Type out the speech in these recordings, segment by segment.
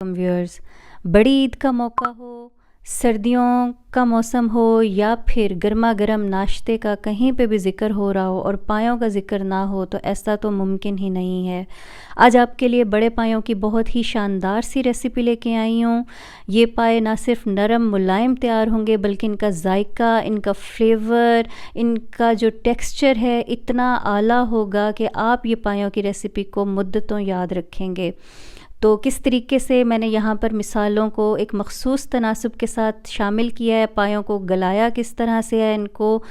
Viewers, बड़ी ईद का मौका हो, सर्दियों का मौसम हो या फिर गर्मा गर्म नाश्ते का कहीं पे भी ज़िक्र हो रहा हो और पायों का ज़िक्र ना हो तो ऐसा तो मुमकिन ही नहीं है। आज आपके लिए बड़े पायों की बहुत ही शानदार सी रेसिपी लेके आई हूँ। ये पाए ना सिर्फ नरम मुलायम तैयार होंगे बल्कि इनका जायका, इनका फ्लेवर, इनका जो टेक्सचर है इतना आला होगा कि आप ये पायों की रेसिपी को मुद्दतों याद रखेंगे। तो किस तरीके से मैंने यहाँ पर मिसालों को एक मखसूस तनासब के साथ शामिल किया है, पायों को गलाया किस तरह से है इनको,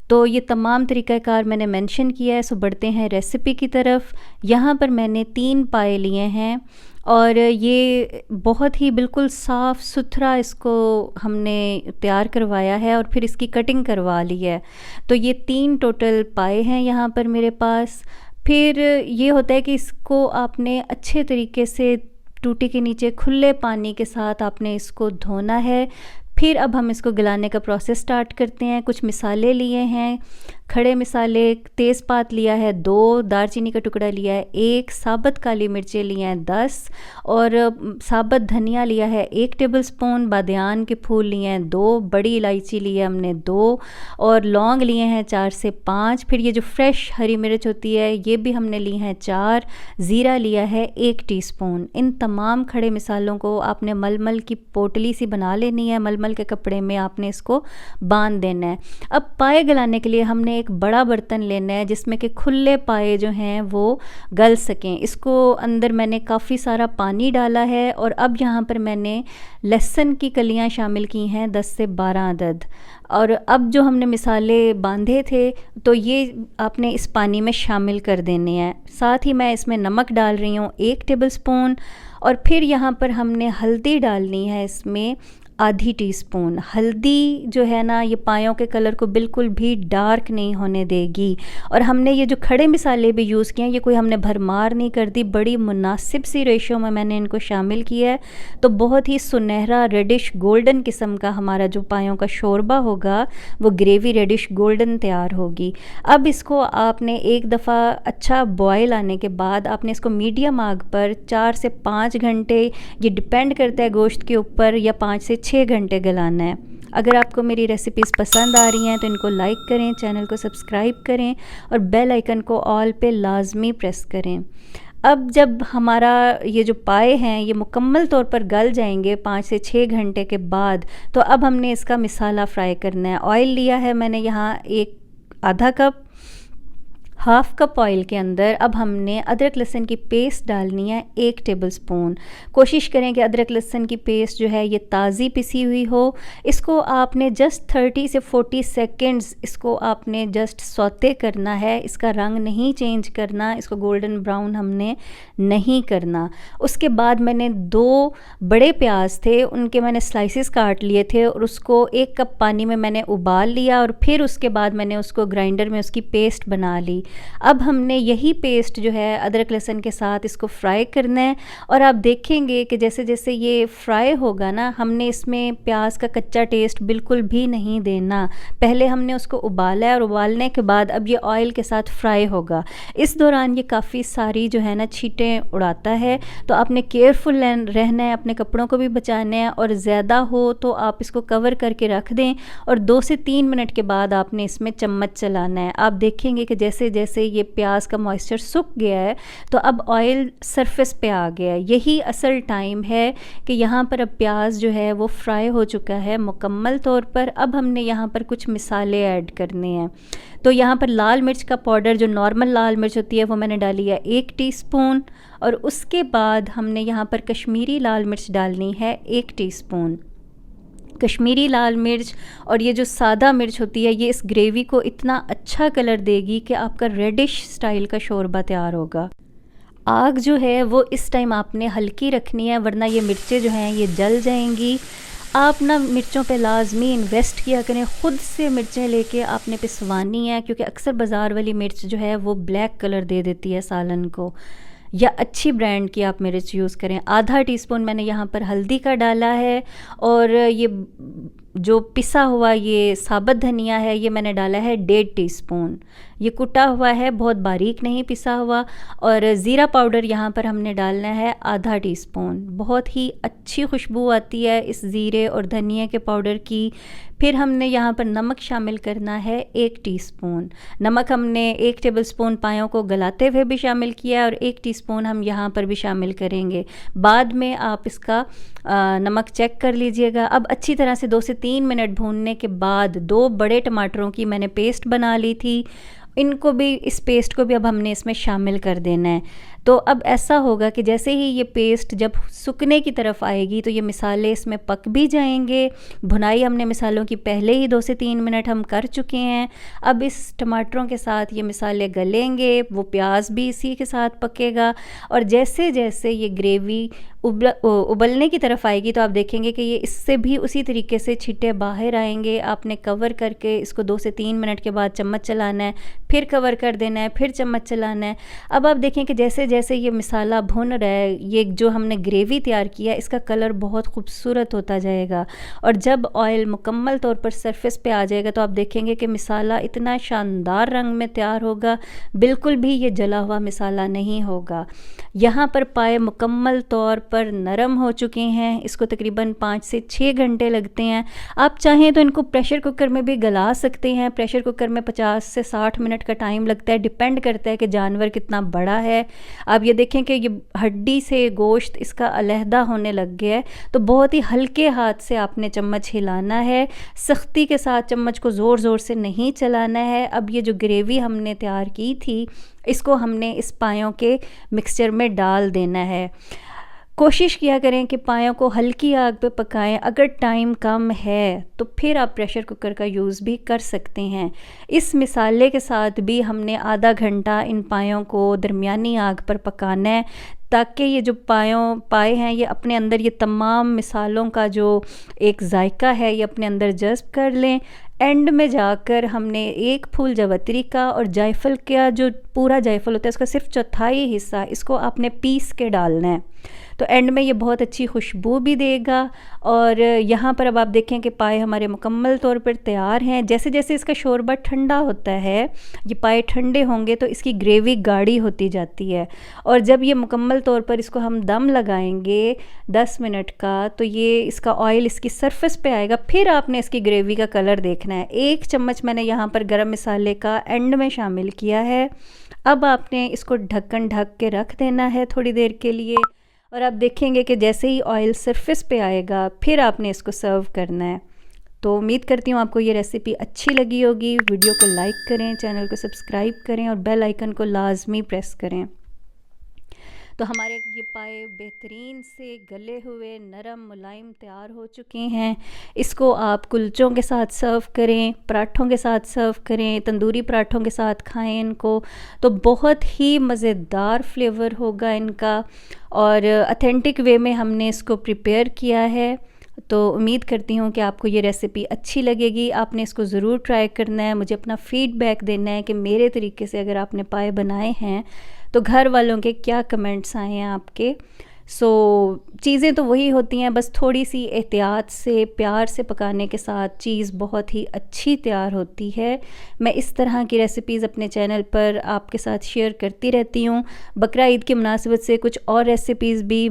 तो ये तमाम तरीक़ाकार मैंने मेंशन किया है। सो बढ़ते हैं रेसिपी की तरफ। यहाँ पर मैंने 3 पाए लिए हैं और ये बहुत ही बिल्कुल साफ़ सुथरा इसको हमने तैयार करवाया है और फिर इसकी कटिंग करवा ली है। तो ये 3 टोटल पाए हैं यहाँ पर मेरे पास। फिर ये होता है कि इसको आपने अच्छे तरीके से टूटी के नीचे खुले पानी के साथ आपने इसको धोना है। फिर अब हम इसको गलाने का प्रोसेस स्टार्ट करते हैं। कुछ मिसाले लिए हैं, खड़े मिसाले, तेज़पात लिया है 2, दालचीनी का टुकड़ा लिया है 1, साबुत काली मिर्चें लिए हैं 10 और साबुत धनिया लिया है 1 टेबलस्पून, बादियान के फूल लिए हैं 2, बड़ी इलायची ली है हमने 2 और लौंग लिए हैं 4 से 5। फिर ये जो फ्रेश हरी मिर्च होती है ये भी हमने ली हैं 4, ज़ीरा लिया है 1 टीस्पून। इन तमाम खड़े मिसालों को आपने मलमल की पोटली सी बना लेनी है, मलमल के कपड़े में आपने इसको बांध देना है। अब पाए गलाने के लिए हमने एक बड़ा बर्तन लेना है जिसमें कि खुले पाए जो हैं वो गल सकें। इसको अंदर मैंने काफ़ी सारा पानी डाला है और अब यहाँ पर मैंने लहसुन की कलियाँ शामिल की हैं 10 से 12 अदद। और अब जो हमने मिसाले बांधे थे तो ये आपने इस पानी में शामिल कर देने हैं। साथ ही मैं इसमें नमक डाल रही हूँ 1 टेबलस्पून और फिर यहाँ पर हमने हल्दी डालनी है इसमें आधी टीस्पून। हल्दी जो है ना ये पायों के कलर को बिल्कुल भी डार्क नहीं होने देगी। और हमने ये जो खड़े मिसाले भी यूज़ किए हैं ये कोई हमने भरमार नहीं कर दी, बड़ी मुनासिब सी रेशो में मैंने इनको शामिल किया है। तो बहुत ही सुनहरा रेडिश गोल्डन किस्म का हमारा जो पायों का शोरबा होगा वो ग्रेवी रेडिश गोल्डन तैयार होगी। अब इसको आपने एक दफ़ा अच्छा बॉयल आने के बाद आपने इसको मीडियम आग पर 4 से 5 घंटे, ये डिपेंड करता है गोश्त के ऊपर, या 5 से 6 घंटे गलाना है। अगर आपको मेरी रेसिपीज़ पसंद आ रही हैं तो इनको लाइक करें, चैनल को सब्सक्राइब करें और बेल आइकन को ऑल पे लाजमी प्रेस करें। अब जब हमारा ये जो पाए हैं ये मुकम्मल तौर पर गल जाएंगे 5 से 6 घंटे के बाद, तो अब हमने इसका मिसाला फ्राई करना है। ऑयल लिया है मैंने यहाँ एक आधा कप, हाफ़ कप ऑयल के अंदर अब हमने अदरक लहसुन की पेस्ट डालनी है 1 टेबलस्पून। कोशिश करें कि अदरक लहसुन की पेस्ट जो है ये ताज़ी पिसी हुई हो। इसको आपने जस्ट 30 से 40 सेकंड्स इसको आपने जस्ट सौते करना है, इसका रंग नहीं चेंज करना, इसको गोल्डन ब्राउन हमने नहीं करना। उसके बाद मैंने 2 बड़े प्याज थे उनके मैंने स्लाइसेस काट लिए थे और उसको 1 कप पानी में मैंने उबाल लिया और फिर उसके बाद मैंने उसको ग्राइंडर में उसकी पेस्ट बना ली। अब हमने यही पेस्ट जो है अदरक लहसुन के साथ इसको फ्राई करना है और आप देखेंगे कि जैसे जैसे ये फ्राई होगा ना, हमने इसमें प्याज का कच्चा टेस्ट बिल्कुल भी नहीं देना। पहले हमने उसको उबाला है और उबालने के बाद अब ये ऑयल के साथ फ्राई होगा। इस दौरान ये काफ़ी सारी जो है ना छींटें उड़ाता है, तो आपने केयरफुल रहना है, अपने कपड़ों को भी बचाना है और ज़्यादा हो तो आप इसको कवर करके रख दें और 2 से 3 मिनट के बाद आपने इसमें चम्मच चलाना है। आप देखेंगे कि जैसे जैसे ये प्याज का मॉइस्चर सूख गया है तो अब ऑयल सरफेस पे आ गया है। यही असल टाइम है कि यहाँ पर अब प्याज जो है वो फ्राई हो चुका है मुकम्मल तौर पर। अब हमने यहाँ पर कुछ मिसाले ऐड करने हैं। तो यहाँ पर लाल मिर्च का पाउडर, जो नॉर्मल लाल मिर्च होती है, वो मैंने डाली है 1 टीस्पून और उसके बाद हमने यहाँ पर कश्मीरी लाल मिर्च डालनी है 1 टीस्पून। कश्मीरी लाल मिर्च और ये जो सादा मिर्च होती है ये इस ग्रेवी को इतना अच्छा कलर देगी कि आपका रेडिश स्टाइल का शोरबा तैयार होगा। आग जो है वो इस टाइम आपने हल्की रखनी है वरना ये मिर्चें जो हैं ये जल जाएंगी। आप ना मिर्चों पे लाजमी इन्वेस्ट किया करें, ख़ुद से मिर्चें लेके आपने पिसवानी है क्योंकि अक्सर बाज़ार वाली मिर्च जो है वो ब्लैक कलर दे देती है सालन को। या अच्छी ब्रांड की आप मिर्च यूज़ करें। आधा टीस्पून मैंने यहाँ पर हल्दी का डाला है और ये जो पिसा हुआ ये साबुत धनिया है ये मैंने डाला है 1.5 टीस्पून। ये कुटा हुआ है, बहुत बारीक नहीं पिसा हुआ। और ज़ीरा पाउडर यहाँ पर हमने डालना है आधा टीस्पून। बहुत ही अच्छी खुशबू आती है इस ज़ीरे और धनिया के पाउडर की। फिर हमने यहाँ पर नमक शामिल करना है 1 टीस्पून। नमक हमने 1 टेबलस्पून पायों को गलाते हुए भी शामिल किया और 1 टीस्पून हम यहाँ पर भी शामिल करेंगे। बाद में आप इसका नमक चेक कर लीजिएगा। अब अच्छी तरह से 2 से 3 मिनट भूनने के बाद 2 बड़े टमाटरों की मैंने पेस्ट बना ली थी, इनको भी, इस पेस्ट को भी अब हमने इसमें शामिल कर देना है। तो अब ऐसा होगा कि जैसे ही ये पेस्ट जब सूखने की तरफ आएगी तो ये मिसाले इसमें पक भी जाएंगे। भुनाई हमने मिसालों की पहले ही 2 से 3 मिनट हम कर चुके हैं। अब इस टमाटरों के साथ ये मिसाले गलेंगे, वो प्याज भी इसी के साथ पकेगा। और जैसे जैसे ये ग्रेवी उबलने की तरफ आएगी तो आप देखेंगे कि ये इससे भी उसी तरीके से छिट्टे बाहर आएंगे। आपने कवर करके इसको 2 से 3 मिनट के बाद चम्मच चलाना है, फिर कवर कर देना है, फिर चम्मच चलाना है। अब आप देखें कि जैसे जैसे ये मिसाला भुन रहा है, ये जो हमने ग्रेवी तैयार किया इसका कलर बहुत खूबसूरत होता जाएगा। और जब ऑयल मुकम्मल तौर पर सरफेस पे आ जाएगा तो आप देखेंगे कि मिसाला इतना शानदार रंग में तैयार होगा, बिल्कुल भी ये जला हुआ मिसाला नहीं होगा। यहाँ पर पाए मुकम्मल तौर पर नरम हो चुके हैं। इसको तकरीबन 5 से 6 घंटे लगते हैं। आप चाहें तो इनको प्रेशर कुकर में भी गला सकते हैं। प्रेशर कुकर में 50 से 60 मिनट का टाइम लगता है, डिपेंड करता है कि जानवर कितना बड़ा है। आप ये देखें कि ये हड्डी से गोश्त इसका अलहदा होने लग गया है, तो बहुत ही हल्के हाथ से आपने चम्मच हिलाना है, सख्ती के साथ चम्मच को ज़ोर ज़ोर से नहीं चलाना है। अब ये जो ग्रेवी हमने तैयार की थी इसको हमने इस पायों के मिक्सचर में डाल देना है। कोशिश किया करें कि पायों को हल्की आग पे पकाएं। अगर टाइम कम है तो फिर आप प्रेशर कुकर का यूज़ भी कर सकते हैं। इस मिसाले के साथ भी हमने आधा घंटा इन पायों को दरमियानी आग पर पकाना है, ताकि ये जो पाए हैं ये अपने अंदर ये तमाम मिसालों का जो एक जायका है ये अपने अंदर जज़्ब कर लें। एंड में जाकर हमने 1 फूल जावित्री का और जायफल का, जो पूरा जायफल होता है उसका सिर्फ चौथाई हिस्सा इसको आपने पीस के डालना है, तो एंड में ये बहुत अच्छी खुशबू भी देगा। और यहाँ पर अब आप देखें कि पाए हमारे मुकम्मल तौर पर तैयार हैं। जैसे जैसे इसका शोरबा ठंडा होता है, ये पाए ठंडे होंगे तो इसकी ग्रेवी गाढ़ी होती जाती है। और जब ये मुकम्मल तौर पर इसको हम दम लगाएंगे 10 मिनट का, तो ये इसका ऑयल इसकी सरफेस पे आएगा। फिर आपने इसकी ग्रेवी का कलर देखना है। 1 चम्मच मैंने यहाँ पर गरम मसाले का एंड में शामिल किया है। अब आपने इसको ढक्कन ढक के रख देना है थोड़ी देर के लिए, और आप देखेंगे कि जैसे ही ऑयल सरफेस पे आएगा फिर आपने इसको सर्व करना है। तो उम्मीद करती हूँ आपको ये रेसिपी अच्छी लगी होगी। वीडियो को लाइक करें, चैनल को सब्सक्राइब करें और बेल आइकन को लाजमी प्रेस करें। तो हमारे ये पाए बेहतरीन से गले हुए नरम मुलायम तैयार हो चुके हैं। इसको आप कुलचों के साथ सर्व करें, पराठों के साथ सर्व करें, तंदूरी पराठों के साथ खाएं इनको, तो बहुत ही मज़ेदार फ्लेवर होगा इनका। और ऑथेंटिक वे में हमने इसको प्रिपेयर किया है। तो उम्मीद करती हूँ कि आपको ये रेसिपी अच्छी लगेगी। आपने इसको ज़रूर ट्राई करना है, मुझे अपना फ़ीडबैक देना है कि मेरे तरीके से अगर आपने पाए बनाए हैं तो घर वालों के क्या कमेंट्स आए हैं आपके। चीज़ें तो वही होती हैं, बस थोड़ी सी एहतियात से, प्यार से पकाने के साथ चीज़ बहुत ही अच्छी तैयार होती है। मैं इस तरह की रेसिपीज़ अपने चैनल पर आपके साथ शेयर करती रहती हूँ। बकरा ईद की मुनासिबत से कुछ और रेसिपीज़ भी